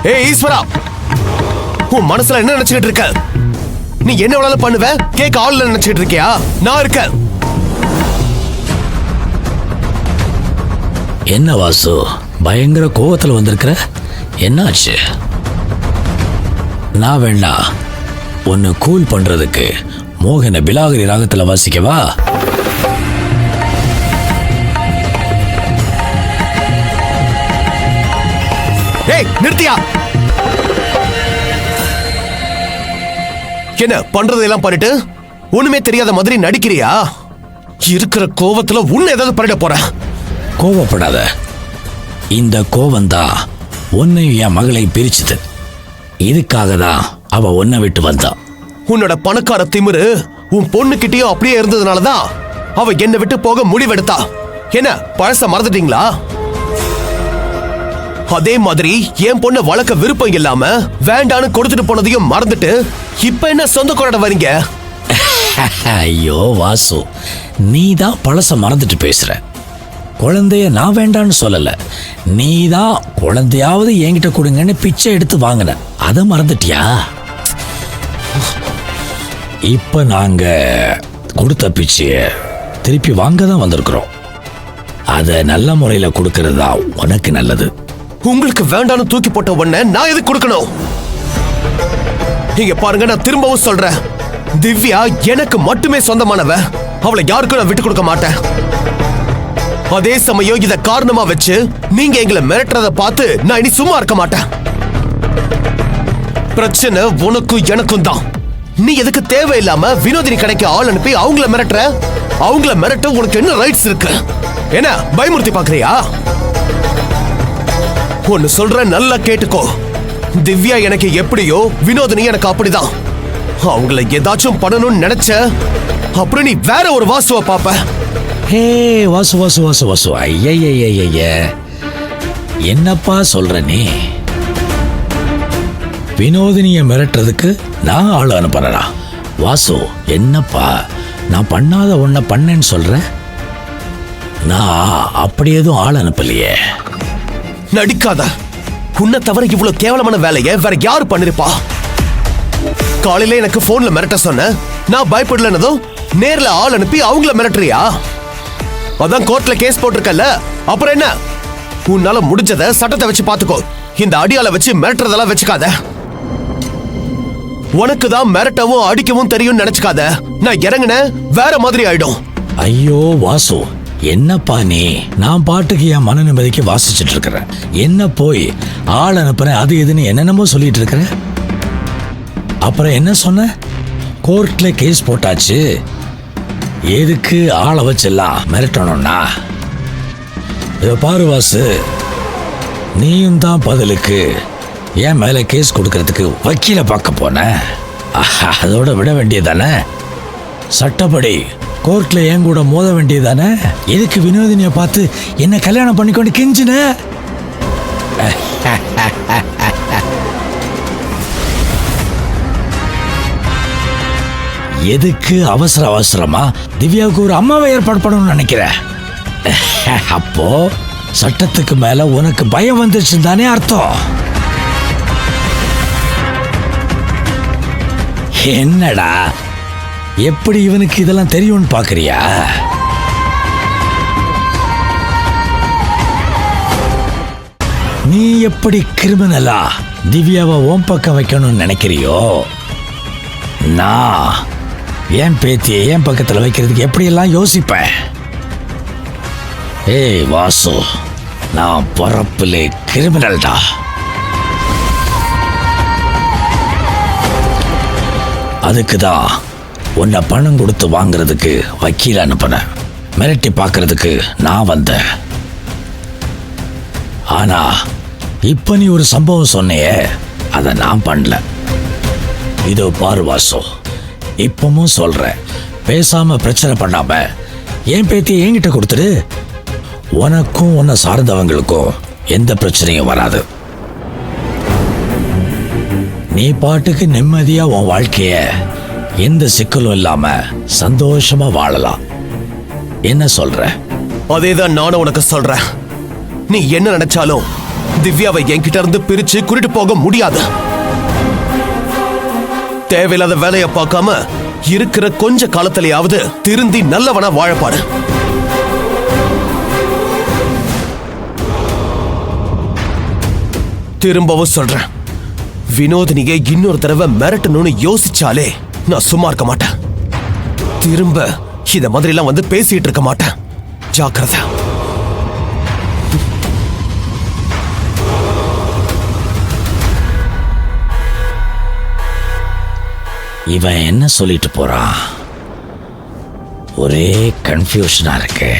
ஏய் ஈஸ்வரா, உன் மனசுல என்ன நினைச்சுக்கிட்டு இருக்க? நீ என்ன வேணாலும் பண்ணுவ, கேட்க ஆள் நினைச்சுக்கிட்டு இருக்கியா? நான் இருக்கேன். என்ன வாசு, பயங்கர கோவத்துல வந்திருக்கிற? என்னாச்சு? நான் வேணா உன்னை கூல் பண்றதுக்கு மோகன பிலாகரி ராகத்துல வாசிக்கவா? ஏய் நிறுத்தியா? என்ன பண்றதெல்லாம் பண்ணிட்டு ஒண்ணுமே தெரியாத மாதிரி நடிக்கிறியா? இருக்கிற கோவத்துல உன்னை ஏதாவது பண்ணிட போற. கோவப்படாத. இந்த கோவம்தான் உன்னை என் மகளை பிரிச்சுது. இதுக்காக தான் அவ உன்னை விட்டு வந்தா. உன்னோட பணக்கார திமிரு உன் பொண்ணுகிட்டயும் அப்படியே இருந்ததுனாலதான் அவ என்னை விட்டு போக முடிவெடுத்தா. என்ன பழச மறந்துட்டீங்களா? அதே மாதிரி என் பொண்ணை வளர்க்க விருப்பம் இல்லாம வேண்டான்னு கொடுத்துட்டு போனதையும் மறந்துட்டு இப்ப என்ன சொந்த கொண்டாட வரீங்க? ஐயோ வாசு, நீ தான் பழச மறந்துட்டு பேசுற. குழந்தைய நான் வேண்டான்னு சொல்லல, நீ தான் குழந்தையாவது என்கிட்ட கொடுங்கன்னு பிச்சை எடுத்து வாங்கின. அதை மறந்துட்டியா? இப்ப நாங்க கொடுத்த பிச்சைய திருப்பி வாங்க தான் வந்திருக்கிறோம். அதை நல்ல முறையில கொடுக்கறதா உனக்கு நல்லது. உங்களுக்கு வேண்டான்னு தூக்கி போட்ட உடனே நான் எதுக்கு கொடுக்கணும்? இங்க பாருங்க, நான் திரும்பவும் சொல்றேன், திவ்யா எனக்கு மட்டுமே சொந்தமானவ. அவளை யாருக்கும் நான் விட்டு கொடுக்க மாட்டேன். அதே சமயம் இத காரணமா வச்சு நீங்க எங்களை மிரட்டுறத பார்த்து நான் இனி சும்மா இருக்க மாட்டேன். பிரச்சனை உனக்கும் எனக்கும் தான். நீ எதுக்கு தேவையில்லாம வினோதினி கடைக்கு ஆள் அனுப்பி அவங்கள மிரட்டுற? அவங்கள மிரட்ட உனக்கு என்ன ரைட்ஸ் இருக்கு? என்ன பயமுறுத்தி பாக்குறியா? ஒன்னு சொல்ற, நல்லா கேட்டுக்கோ. திவ்யா எனக்கு எப்படியோ, வினோதினி எனக்கு அப்படிதான். அவங்கள ஏதாச்சும் பண்ணணும்னு நினைச்ச அப்புறம் நீ வேற ஒரு வாசுவ பாப்ப. ஹே வாசு வாசு வாசு வாசு, ஐய என்னப்பா சொல்ற நீ? வினோதினிய மிரட்டுறதுக்கு நான் ஆள் அனுப்புறா? வாசு என்னப்பா, நான் பண்ணாத ஒன்ன பண்ணேன்னு சொல்ற? நான் அப்படி எதுவும் ஆள் அனுப்பலையே. நடிக்காத. உன்னை தவிர இவ்வளவு கேவலமான வேலையை வேற யாரு பண்ணிருப்பா? காலையில எனக்கு போன்ல மிரட்ட சொன்ன, நான் பயப்படலனதும் நேர்ல ஆள் அனுப்பி அவங்கள மிரட்டுறியா? அதான் கோர்ட்ல கேஸ் போட்டிருக்கல, அப்புறம் என்ன? உன்னால முடிஞ்சத சட்டத்தை வச்சு பாத்துக்கோ. இந்த அடியால வச்சு மிரட்டுறதெல்லாம் வச்சுக்காத. உனக்கு தான் மிரட்டவும் அடிக்கவும் தெரியும் நினைச்சுக்காத. நான் இறங்குன வேற மாதிரி ஆயிடும். ஐயோ வாசு, என்னப்பா நீ? நான் பாட்டுக்கு என் மன நிம்மதிக்கு வாசிச்சுட்டு இருக்கிறேன். என்ன போய் ஆள் அனுப்புறேன் அது இதுன்னு என்னென்னமோ சொல்லிட்டு இருக்கிற. அப்புறம் என்ன சொன்ன? கோர்ட்ல கேஸ் போட்டாச்சு, எதுக்கு ஆளை வச்செல்லாம் மிரட்டணும்னா? இத பாரு வாசு, நீயும் தான் பதிலுக்கு என் மேல கேஸ் கொடுக்கறதுக்கு வக்கீல பார்க்க போன. அதோட விட வேண்டியதானே? சட்டப்படி கோர்ட்ல என் கூட மோத வேண்டியதானே? எதுக்கு வினோதினிய பார்த்து என்ன கல்யாணம் பண்ணிக்கொண்டு கெஞ்சின? எதுக்கு அவசர அவசரமா திவ்யாவுக்கு ஒரு அம்மாவை ஏற்பாடு பண்ணணும்னு நினைக்கிற? அப்போ சட்டத்துக்கு மேல உனக்கு பயம் வந்துருச்சுன்னு தானே அர்த்தம்? என்னடா, எப்படி இவனுக்கு இதெல்லாம் தெரியும்னு பாக்குறியா? நீ எப்படி கிரிமினலா திவ்யாவை ஓம் பக்கம் வைக்கணும்னு நினைக்கிறியோ, நான் என் பேத்தியை என் பக்கத்துல வைக்கிறதுக்கு எப்படியெல்லாம் யோசிப்பேன். ஏய் வாசு, நான் பிறப்பிலே கிரிமினல்டா. அதுக்குதான் உன்னை பணம் கொடுத்து வாங்குறதுக்கு வக்கீல் அனுப்பினேன். மிரட்டி பார்க்கறதுக்கு நான் வந்தேன். ஆனா இப்ப நீ ஒரு சம்பவம் சொன்னையே, அதை நான் பண்ணல. இதோ பாரு வாசு, இப்பவும் சொல்றேன், பேசாம பிரச்சனை பண்ணாம என் பேத்தியை என்கிட்ட கொடுத்துடு. உனக்கும் உன்னை சார்ந்தவங்களுக்கும் எந்த பிரச்சனையும் வராது. நீ பாட்டுக்கு நிம்மதியா உன் வாழ்க்கைய எந்த சிக்கலும் இல்லாம சந்தோஷமா வாழலாம். என்ன சொல்ற? அதேதான் நானும் உனக்கு சொல்றேன். நீ என்ன நினைச்சாலும் திவ்யாவை என்கிட்ட இருந்து பிரிச்சு கூட்டிட்டு போக முடியாது. தேவையில்லாத வேலையை பார்க்காம இருக்கிற கொஞ்ச காலத்திலேயாவது திருந்தி நல்லவனா வாழப்பாடு. திரும்பவும் சொல்றேன், வினோதினியை இன்னொரு தடவை மிரட்டணும்னு யோசிச்சாலே நான் சும்மா இருக்க மாட்டேன். திரும்ப இத மாதிரி எல்லாம் வந்து பேசிட்டு இருக்க மாட்டேன். ஜாக்கிரதை. இவன் என்ன சொல்லிட்டு போறான்? ஒரே கன்ஃபியூஷனா இருக்கு.